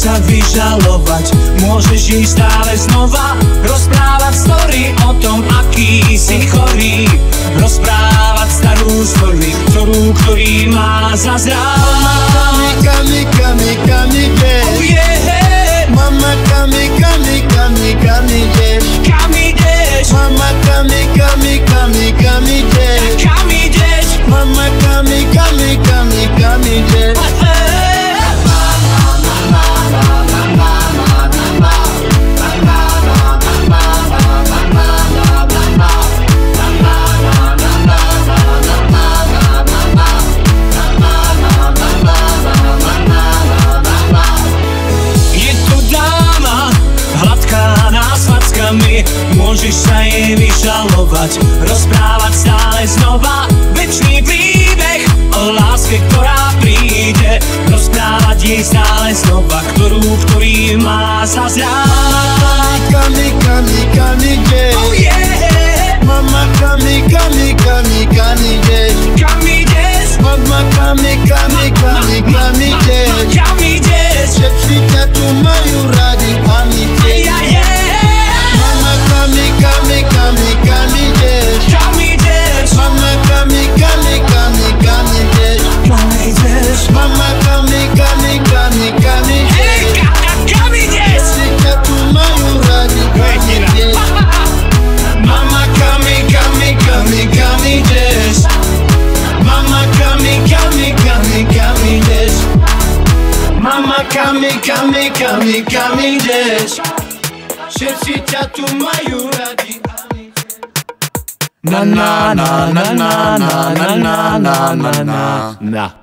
sa vyžalovať, môžeš jej stále znova rozprávať story o tom, aký si chorý. Rozprávať starú story, ktorý má zazrať. Kami, oh yeah. Mama, kami, ideš? Kam ideš? Mama, kami, ideš? Kam ideš? Mama, kami, ideš? Môžeš sa jej vyžalovať, rozprávať stále znova večný príbeh o láske, ktorá príde. Rozprávať jej stále znova, ktorý má zazrať. Kami, ideš? Oh yeah. Mama, kami, ideš? Kam ideš? Mama, kami, ideš? Kam ideš? Všetci ťa tu majú radi, ani ty. Kam ideš? Mama, kami, ideš? Mama, kami, ideš? Kam ideš? Všetci ťa tu majú radi, ani ty. Mama, kami ideš? Mama, kami ideš? Mama, kami ideš? Všetci ťa tu majú radi. Na na na na na na na na na na.